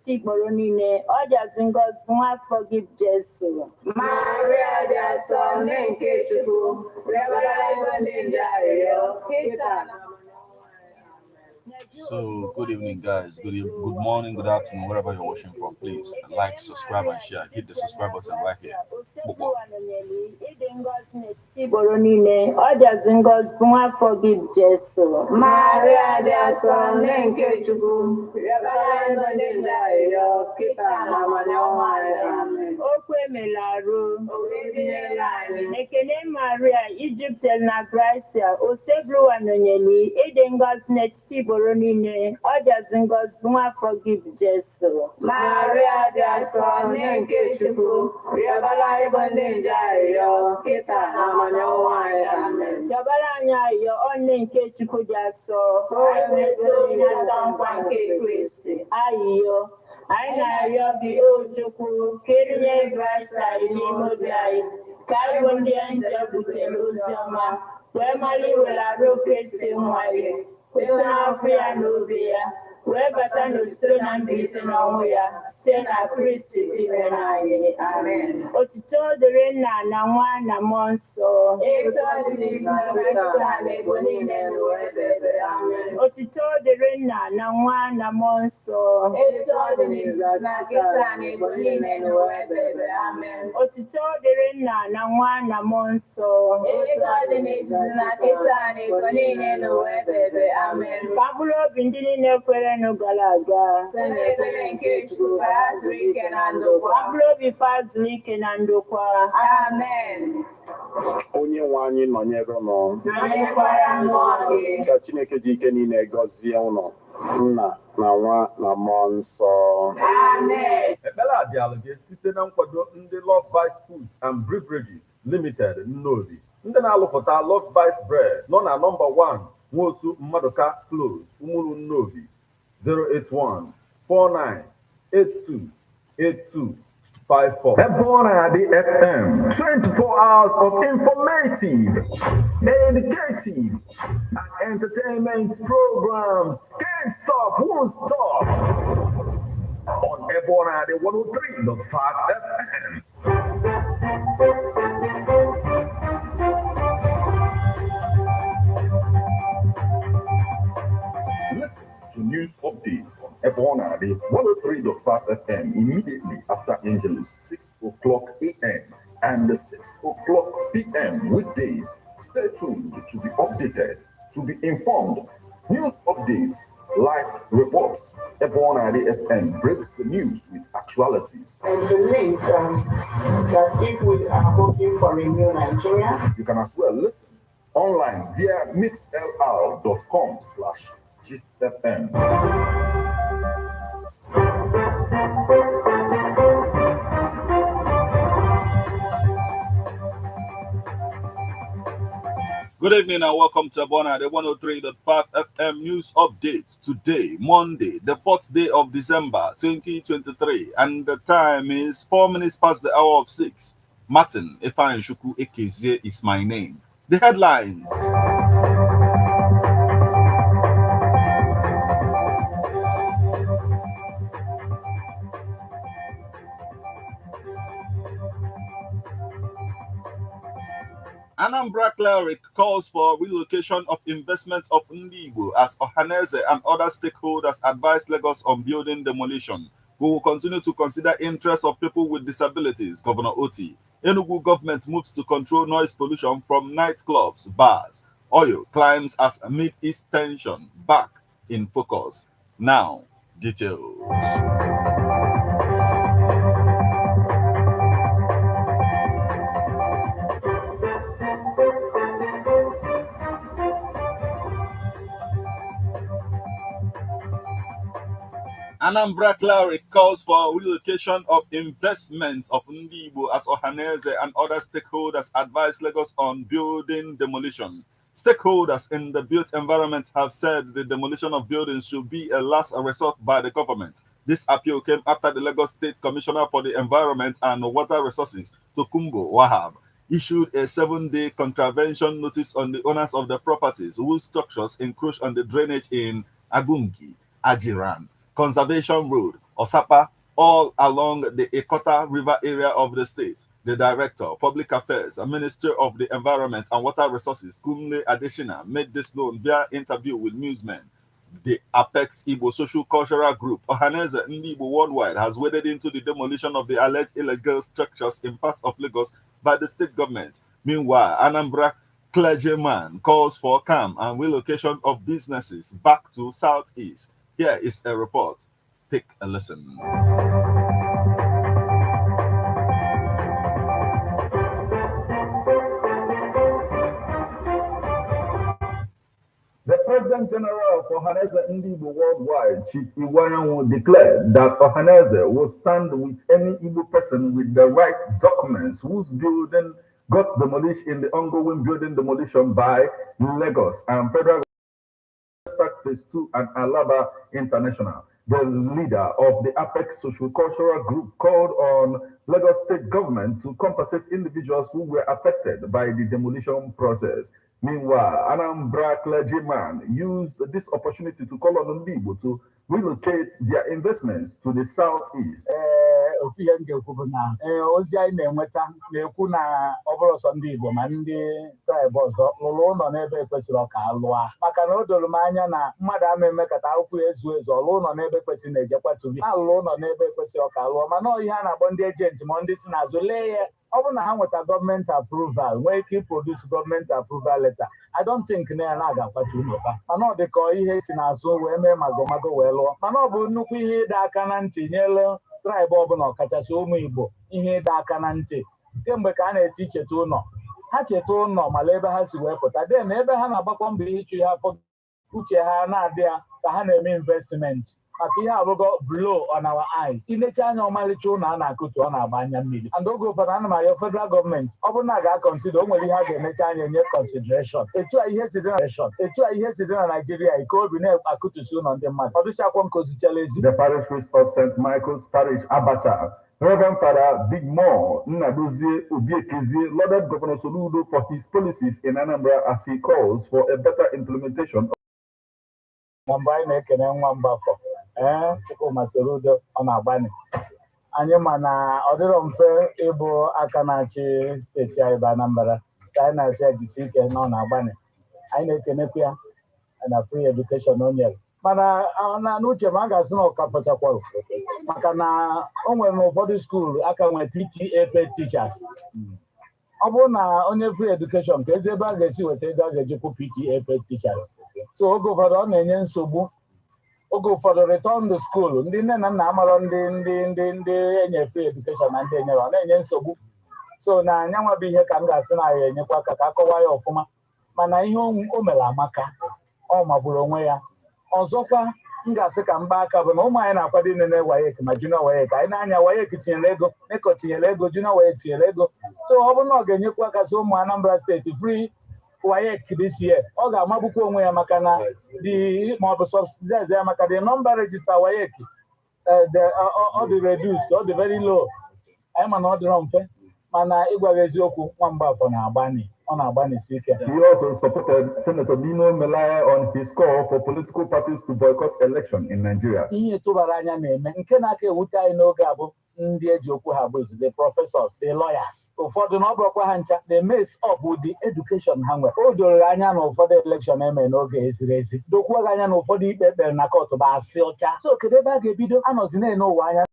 n'etiti igboro niile, ọ dịazị ngọzi bụ nwa afọ gị bụ Jesu. Maria dị asọ nne nke Chukwu, rịọbara ebe ndị nje arịrịọ, kịta na So, good evening, guys. Good morning, good afternoon, wherever you're watching from. Please like, subscribe, and share. Hit the subscribe button right here. Ịdị ngọzi n'etiti igboro niile, ọ dịazị ngọzi bụ nwa afọ gị bụ Jesu. Maria dị asọ nne nke Chukwu, rịọbara ebe ndị nje arịrịọ, kịta na ọnwa anyị. Amen. Okwu emela arụ. O wee binyere anyị. Ekele Maria, Ijiptel na Gracia, osebụlụwa nọnyeli, ịdị ngọzi n'etiti igboro niile, ọ dịazị ngọzi bụ nwa afọ gị bụ Jesu. Maria dị asọ nne nke Chukwu, rịọbara ebe ndị nje arịrịọ, kịta na ọnwa anyị. Amen. Rịọbara anyị arịrịọ, ọ nne nke Chukwu dị asọ. Onye metụrụ ịnata nkwa nke Kristi. Arịrịọ, anyị na-arịọ gị o Chukwu, ka erinye Gracia n'ime obi anyị, ka anyị bụ ndị nje butere ozi ọma, wee mara iwere arụ Kristi nwa ya, site n'afọ ya na obi ya, wee bata n'otito na mbilite n'ọnwụ ya, site na Kristi dị mere anyị. Amen. Otito dịrị Nna na Nwa na Mmụọ Nsọ. Etu ọ dị n'isi na kịta na ebo niile n'ụwa ebe ebe. Amen. Otito dịrị Nna na Nwa na Mmụọ Nsọ. Etu ọ dị n'isi na kịta na ebo niile n'ụwa ebe ebe. Amen. Otito dịrị Nna na Nwa na Mmụọ Nsọ. Etu ọ dị n'isi na kịta na ebo niile n'ụwa ebe ebe. Amen. Ka mkpụrụ obi ndị niile kwere gara aga, site n'ekpere nke Chukwu, ka ha zuru ike na ndokwa. Ka mkpụrụ obi fa zuru ike na ndokwa. Amen. Onye nwe anyị nọnyere ụnụ. Nọnyekwara mmụọ gị. Ka Chineke ji ike niile gọzie ụnụ, Nna na Nwa na Mmụọ Nsọ. Amen. Ekpere a bịara gị site na nkwado ndị Love Bite Foods and Beverages Limited Nnobi, ndị na-alụpụta Love Bite Bread nọ na nọmba 1 Nwosu Mmaduka Close, Umuru Nnobi, 081-4982-8254. Ebonadi FM, 24 hours of informative, educative, and entertainment programs. Can't stop, won't stop. On Ebonadi 103.5 FM. Listen to news updates on Ebonadi 103.5 FM immediately after Angelus 6 o'clock a.m. and 6 o'clock p.m. weekdays. Stay tuned to be updated, to be informed. News updates, live reports. Ebonadi FM breaks the news with actualities. And the link that if we are hoping for a new Nigeria, you can as well listen online via mixlr.com/GistFM. Good evening and welcome to Abona, the 103.5 FM news update. Today, Monday, the 4th day of December 2023, and the time is 4 minutes past the hour of 6. Martin Efan-Shuku Ekezie is my name. The headlines. Anambra cleric calls for relocation of investment of Ndibo as Ohaneze and other stakeholders advise Lagos on building demolition. We will continue to consider interests of people with disabilities, Governor Oti. Enugu government moves to control noise pollution from nightclubs, bars. Oil climbs as Mid-East tension back in focus. Now, details. Anambra cleric calls for relocation of investment of Ndibo as Ohaneze and other stakeholders advise Lagos on building demolition. Stakeholders in the built environment have said the demolition of buildings should be a last resort by the government. This appeal came after the Lagos State Commissioner for the Environment and Water Resources, Tokumbo Wahab, issued a 7-day contravention notice on the owners of the properties whose structures encroach on the drainage in Agungi, Ajiran, Conservation Road, Osapa, all along the Ekota River area of the state. The Director of Public Affairs and Minister of the Environment and Water Resources, Kunle Adeshina, made this known via interview with newsmen. The Apex Igbo Social Cultural Group, Ohaneze Ndi Igbo Worldwide, has waded into the demolition of the alleged illegal structures in parts of Lagos by the state government. Meanwhile, Anambra clergyman calls for calm and relocation of businesses back to Southeast. Here is a report. Take a listen. The President General of Ohaneze Igbo Worldwide, Chief Iwayanwu, declared that Ohaneze will stand with any Igbo person with the right documents whose building got demolished in the ongoing building demolition by Lagos and Federal Phase 2 and Alaba International. The leader of the Apex Social Cultural Group called on Lagos State government to compensate individuals who were affected by the demolition process. Meanwhile, Anambra clergyman used this opportunity to call on Ndibo to relocate their investments to the southeast. Ozi anyị na-enweta na-ekwu na ọ bụrụ sọ ndị Igbo ma ndị tribe ọzọ lụrụ ụlọ n'ebe kwesịrị ọka alụa maka na o doro m anya na mmadụ ama emekata akwụkwọ ezu ezu ọlụ ụlọ n'ebe kwesịrị na-ejekwa tubi ha lụrụ ụlọ n'ebe kwesịrị ọka alụọ mana ọ ihe a na-akpọ ndị ejenti ma ndị si n'azụ lee ya ọ bụ na ha nweta gọọmenti approval nwee ike iproduce gọọmenti approval letter I don't think na ya na-aga-akwatu ụlọfa mana ọ dị ka ihe si n'azụ wee mee magomago wee lụọ mana ọ bụ nnukwu ihe ịdọ aka na ntị nyelu tribe ọbụla ọkachasị ụmụ Igbo ihe ịdọ aka na ntị kemgbe ka a na-eti cheta ụlọ ha cheta ụlọ mala ebe ha si wee pụta den ebe ha na-agbakọ mbọ ịchụ ihe afọ uche ha na-adị ya ka ha na-eme investment maka ihe abụgo blow on our eyes ilecha anya ọmalịcha ụlọ a na-akụtu ọ na-agba anya mmiri and oge ụfọdụ ana m arịọ federal gọọmenti ọ bụrụ na a ga-akọnsider o nwere ihe a ga-emecha anya enye consideration etu a ihe si dị na Nigeria ike obi na-akụtusi ụlọ ndị mmadụ ọ dịchakwa nkozichala ezi. The parish priest of St. Michael's Parish, Abacha, Reverend Father Big Mo Nnadozie Obiekezie, lauded Governor Soludo for his policies in Anambra as he calls for a better implementation. Mgbe anyị na-ekene nwa Mbafọ Chukwuma Soludo ọ na-agbani anyị ma na ọ dịrọ mfe ịbụ aka na-achị steeti anyị bụ Anambra ka anyị na-asị ya jisi ike na ọ na-agbani anyị na-ekenekwa ya na free education o nyere mana n'uche m a ga-asị na ọka fọchakwalụ maka na o nwere n'ụfọdụ skuulu aka nwere PTA teachers ọ bụrụ na onye free education ka ezi ebe a ga-esi weta ego a ga-ejikwu PTA teachers so oge ụfọdụ ọ na-enye nsogbu oge ụfọdụ return to school ndị nne na nna amarọ ndị enye free education na ndị enyere ọ na-enye nsogbu so na anyanwa bụ ihe ka m ga-asị na ya enyekwa aka ka akọwa ya ọfụma mana ihe o mere amaka ọ magburu onwe ya ọzọkwa m ga-asị ka mba aka bụ na ụmụ anyị na-akwado inene WAEC ma junior WAEC anyị na-anya WAEC tinyere ego neko tinyere ego junior WAEC tinyere ego so ọ bụrụ na ọ ga-enyekwa aka so ụmụ Anambra steeti free WAEC this year ọ ga-amagbukwa onwe ya maka na maọbụ subsidize ya maka the number register WAEC ọ dị reduced ọ dị very low anyị ma na ọ dịrọ mfe mana ịgwaghị eziokwu nwa Mbafọ na-agbani ọ na-agbanisi ike. He also supported Senator Dino Melaya on his call for political parties to boycott election in Nigeria. Ihe tụbara anya na-eme nke na-aka ewute anyị n'oge a bụ ndị eji okwu ha bụ the professors, the lawyers. Ụfọdụ na ọ bụrụkwa ha ncha the mess up with the education ha nwere. O doro anya na ụfọdụ election eme n'oge eziri ezi. Dokwuo anya na ụfọdụ ikpe ekpere na kọtụ bụ asị ọcha. So kedu ebe a ga-ebido anọzi na-ene ụwa anya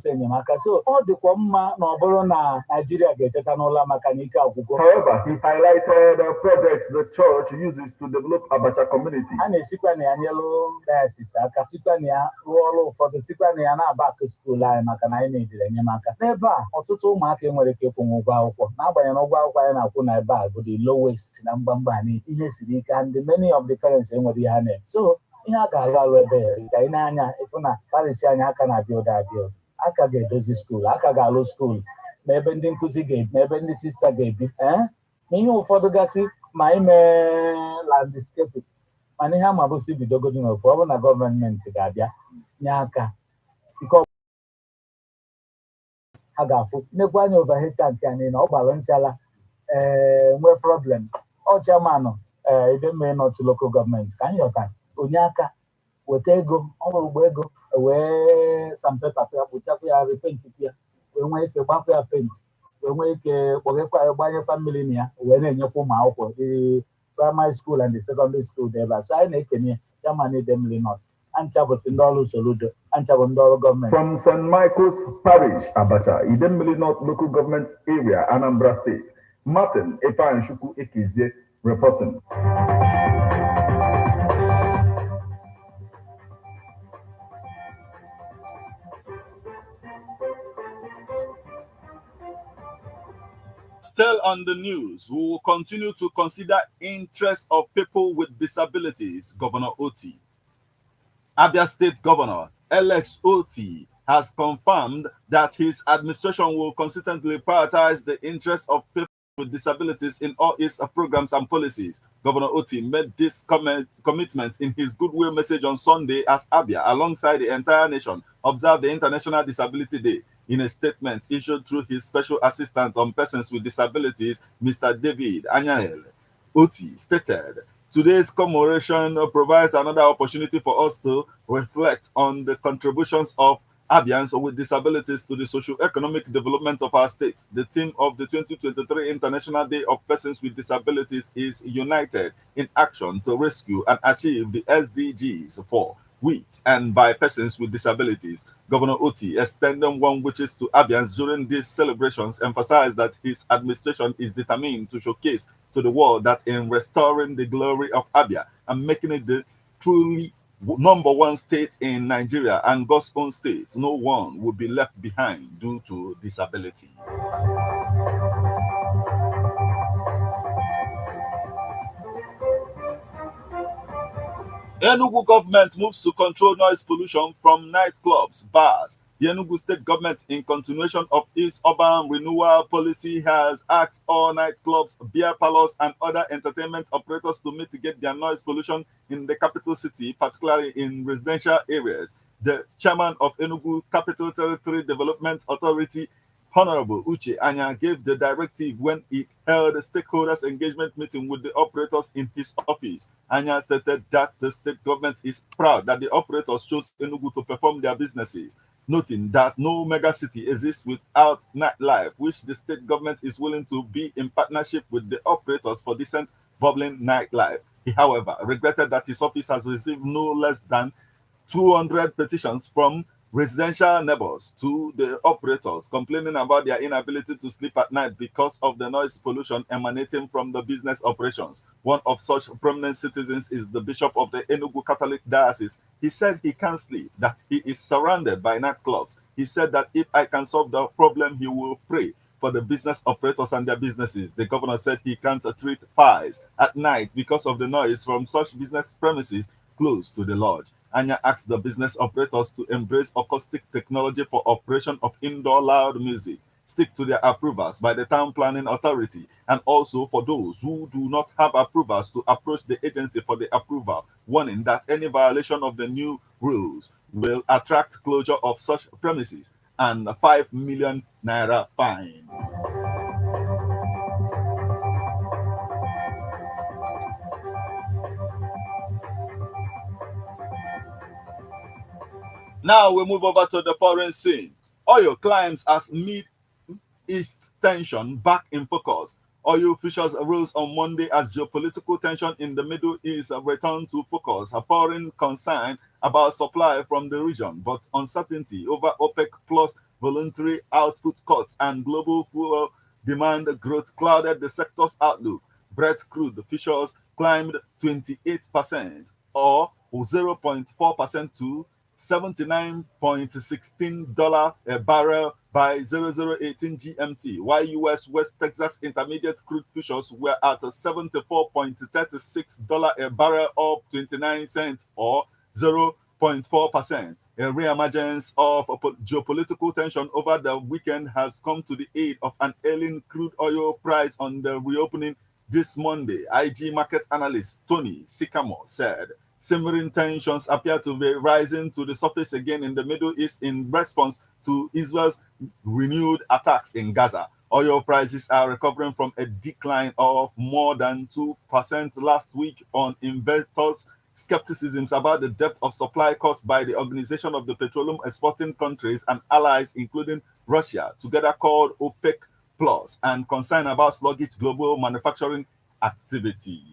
enyemaka so ọ dịkwa mma na ọ bụrụ na Nigeria ga-eteta n'ụla maka na ike agwụgo. However, he highlighted projects the church uses to develop Abacha community. A na-esikwa na ya nyelu diocese aka sikwa na ya rụọ ọrụ ụfọdụ sikwa na ya na-aba akụ skuul anyị maka na anyị na-edere enyemaka n'ebe a ọtụtụ ụmụaka enwere ike ịkwụnwụ ụgwọ akwụkwọ n'agbanyeghị na ụgwọ akwụkwọ anyị na-akwụ na ebe a bụ the lowest na mgbamgba anyị ihe siri ike and many of the parents enwere ihe ha na-eme so ihe a ga-arụ arụ ebe ya ka anyị na-anya ịfụ na parish anyị aka na-abịa ụda abịa aka ga-edozi skuul aka ga-alụ skuul ma ebe ndị nkụzi ga-ebi ma ebe ndị sista ga-ebi ma ihe ụfọdụ gasị ma ime landscape mana ihe ama bụ si bidogodo n'ofu ọ bụ na gọọmenti ga-abịa nye aka nke ha ga-afụ nnekwu anya overhead tank anyị na ọ gbara nchala nwee problem ọ chairman ebe mmiri nọtụ local gọọmenti ka anyị yọtara onye aka weta ego ọ nwere ugbo ego wee sandpaper ya kpochapụ ya repenti ya wee nwee ike gbapụ ya penti wee nwee ike gbanyekwa mmiri na ya wee na-enyekwa ụmụ akwụkwọ the primary school and the secondary school dị ebe a so anyị na-ekenye chairman Idemili North ancha bụsị ndị ọrụ Soludo ancha bụ ndị ọrụ gọọmenti. From St. Michael's Parish, Abacha, Idemili North Local Government Area, Anambra State, Martin Epanshuku Ekizie reporting. Still on the news, we will continue to consider interests of people with disabilities, Governor Oti. Abia State Governor Alex Oti has confirmed that his administration will consistently prioritize the interests of people with disabilities in all its programs and policies. Governor Oti made this commitment in his goodwill message on Sunday as Abia, alongside the entire nation, observed the International Disability Day. In a statement issued through his special assistant on persons with disabilities, Mr. David Anyael, Oti stated, "Today's commemoration provides another opportunity for us to reflect on the contributions of Abians with disabilities to the socio-economic development of our state. The theme of the 2023 International Day of Persons with Disabilities is United in Action to Rescue and Achieve the SDGs for, with, and by persons with disabilities." Governor Oti, extending warm wishes to Abians during these celebrations, emphasized that his administration is determined to showcase to the world that in restoring the glory of Abia and making it the truly #1 state in Nigeria and God's own state, no one will be left behind due to disability. Enugu government moves to control noise pollution from nightclubs, bars. The Enugu state government, in continuation of its urban renewal policy, has asked all nightclubs, beer parlors, and other entertainment operators to mitigate their noise pollution in the capital city, particularly in residential areas. The chairman of Enugu Capital Territory Development Authority, Honorable Uche Anya, gave the directive when he held a stakeholders engagement meeting with the operators in his office. Anya stated that the state government is proud that the operators chose Enugu to perform their businesses, noting that no megacity exists without nightlife, which the state government is willing to be in partnership with the operators for decent, bubbling nightlife. He, however, regretted that his office has received no less than 200 petitions from residential neighbors to the operators complaining about their inability to sleep at night because of the noise pollution emanating from the business operations. One of such prominent citizens is the Bishop of the Enugu Catholic Diocese. He said he can't sleep, that he is surrounded by nightclubs. He said that if I can solve the problem, he will pray for the business operators and their businesses. The governor said he can't treat fires at night because of the noise from such business premises close to the lodge. Anya asked the business operators to embrace acoustic technology for operation of indoor loud music, stick to their approvals by the town planning authority, and also for those who do not have approvals to approach the agency for the approval, warning that any violation of the new rules will attract closure of such premises and a 5 million naira fine. Now we move over to the foreign scene. Oil climbs as Mid-East tension back in focus. Oil futures rose on Monday as geopolitical tension in the Middle East returned to focus, pouring concern about supply from the region, but uncertainty over OPEC plus voluntary output cuts and global fuel demand growth clouded the sector's outlook. Brent crude futures climbed 28% or 0.4% to $79.16 a barrel by 0018 GMT, while U.S. West Texas Intermediate crude futures were at $74.36 a barrel, up 29 cents or 0.4%. A reemergence of geopolitical tension over the weekend has come to the aid of an ailing crude oil price on the reopening this Monday. IG market analyst Tony Sycamore said simmering tensions appear to be rising to the surface again in the Middle East in response to Israel's renewed attacks in Gaza. Oil prices are recovering from a decline of more than 2% last week on investors' skepticisms about the depth of supply caused by the Organization of the Petroleum Exporting Countries and allies, including Russia, together called OPEC Plus, and concern about sluggish global manufacturing activity.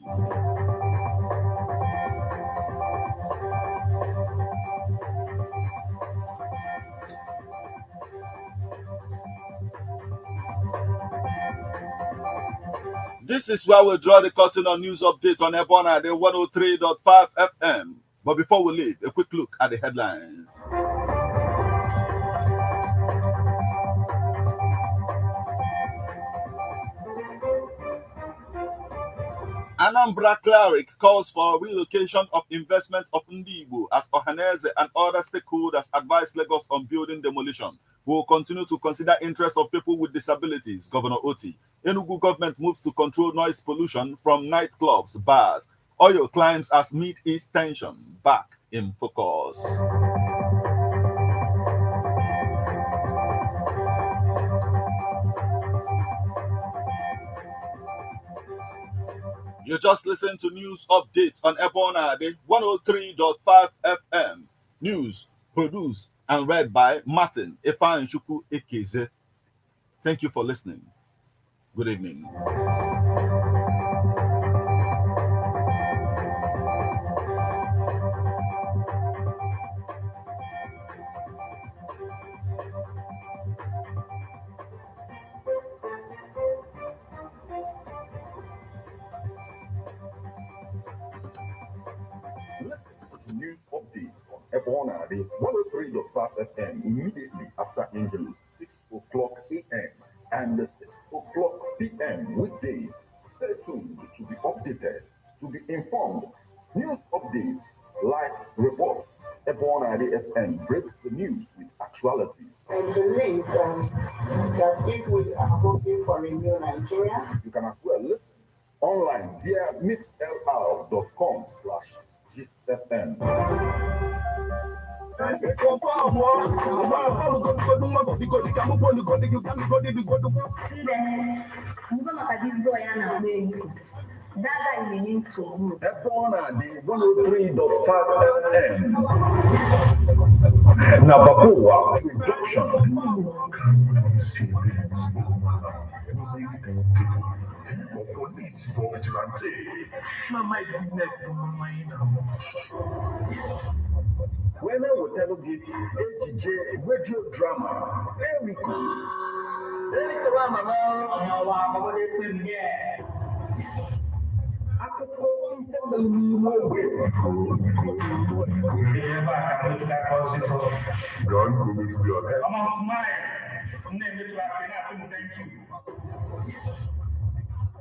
This is where we draw the curtain on news update on Ebona, the 103.5 FM. But before we leave, a quick look at the headlines. Anambra cleric calls for relocation of investment of Ndibo as Ohaneze and other stakeholders advise Lagos on building demolition. We will continue to consider interests of people with disabilities, Governor Oti. Enugu government moves to control noise pollution from nightclubs, bars. Oil climbs as Mid-East tension back in focus. You just listened to news updates on Ebona, the 103.5 FM. News produced and read by Martin Epanshuku Ekeze. Thank you for listening. Good evening. Listen to news updates on Ebona, the 103.5 FM immediately after Angelus, 6 o'clock a.m. and 6 o'clock p.m. weekdays. Stay tuned to be updated, to be informed. News updates, live reports. Ebona, the FM breaks the news with actualities. I believe that if we are hoping for a new Nigeria, you can as well listen online via mixlr.com/GistFM. Ebona, the 103.5 FM. Nabapoa production. Police for vigilante. My business. When I will tell you AJ radio drama, Erico.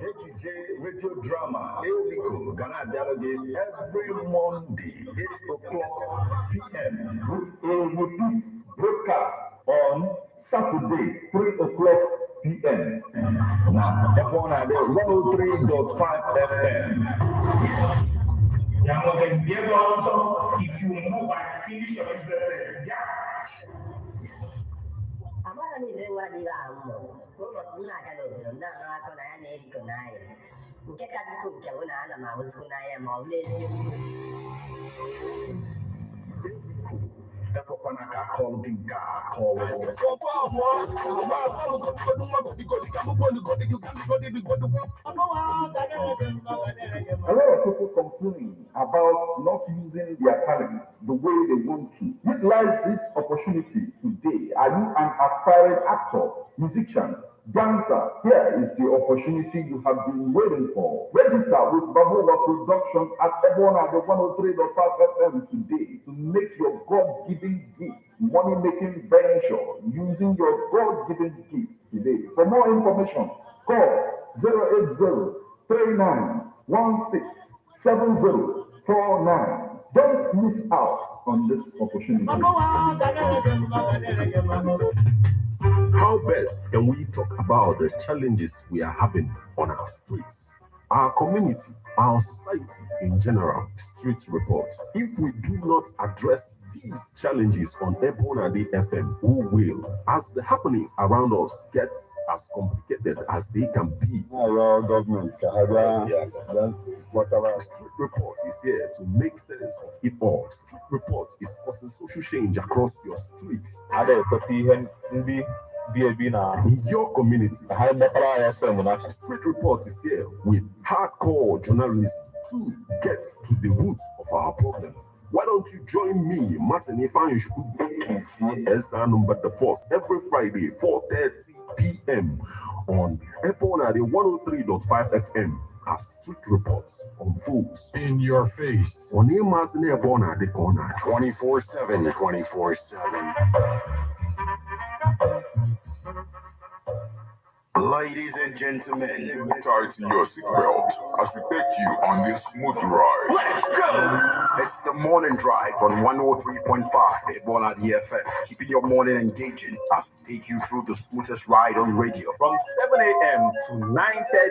AJ radio drama, Erico, Ghana Dialogue every Monday, 8 o'clock p.m. with a repeat broadcast on Saturday, 3 o'clock p.m. Now, Ebona, the 103.5 FM. If you know I finish your business, A lot of people complain about not using their talents the way they want to. Utilize this opportunity today. Are you an aspiring actor, musician, dancer? Here is the opportunity you have been waiting for. Register with Babola Production at Ebona, the 103.5 FM today to make your God-given gift money-making venture using your God-given gift today. For more information, call 080-3916-7049. Don't miss out on this opportunity. How best can we talk about the challenges we are having on our streets, our community, our society in general? Street report. If we do not address these challenges on Ebona Day FM, who will? As the happenings around us get as complicated as they can be. Government, But our Street Report is here to make sense of it all. Street Report is causing social change across your streets. In your community. Street Report is here with hardcore journalism to get to the roots of our problem. Why don't you join me, Martin number the force every Friday, 4:30 p.m. on Epona 103.5 FM as Street Reports unfolds in your face. On Emas in Epona the corner 24/7, 24/7. Ladies and gentlemen, tighten your seatbelt as we take you on this smooth ride. Let's go! It's the morning drive on 103.5 Ebola DFM, keeping your morning engaging as we take you through the smoothest ride on radio. From 7 a.m. to 9:30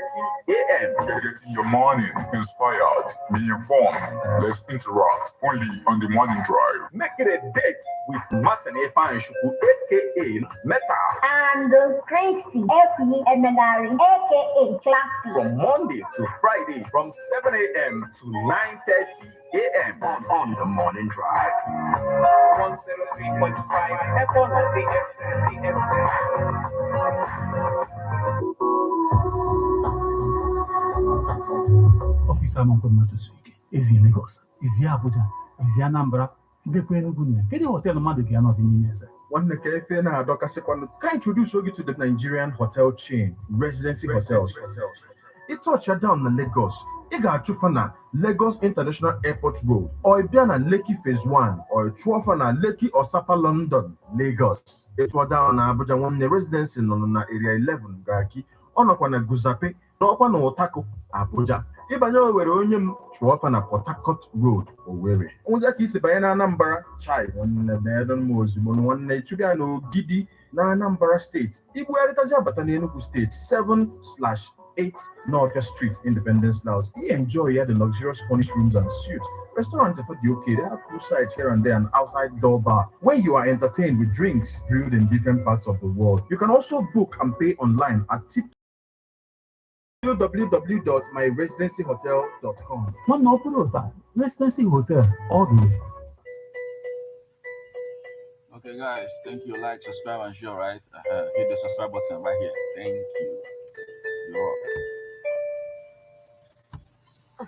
a.m. Getting your morning inspired, be informed. Let's interact only on the morning drive. Make it a date with Martin Efanshuku, aka Meta, and Christy Emenari, aka Classy. From Monday to Friday, from 7 a.m. to 9:30 a.m. on the morning drive. 103.5 Ebola DFM. Officer Monkomato Suike, Ezi Lagos, Ezi Abuja, Ezi Anambra, Tidekwe Enugu, Kedi Hotel Madu Giano Vinimeza. One Nekefe na Adoka Sekwano can introduce you to the Nigerian hotel chain, Residency Hotels. It's touched down in Lagos. Iga Chufana, Lagos International Airport Road, or Ibiana Lekki Phase 1, or Chuafana Lekki Osapa London, Lagos. It was down na Abuja one residency in area 11, Gaki, Onakwana Guzape, Nokwana Otako, Abuja. Ibanyo were onye Chuafana Port Harcourt Road, Owerri. Ozaki Sibayana Anambra, Chai, one Nedon Mozimon, one Chubiano Gidi, na Anambra State. Ibu Eritaja Batani Enugu State, 7/8 North Street, Independence House. We enjoy the luxurious furnished rooms and suites. Restaurants are okay. They have two sides here and there, and outside door bar where you are entertained with drinks brewed in different parts of the world. You can also book and pay online at www.myresidencyhotel.com. One opera, Residency Hotel, all the way. Okay, guys, thank you. Like, subscribe, and share, right? Hit the subscribe button right here. Thank you. You're up.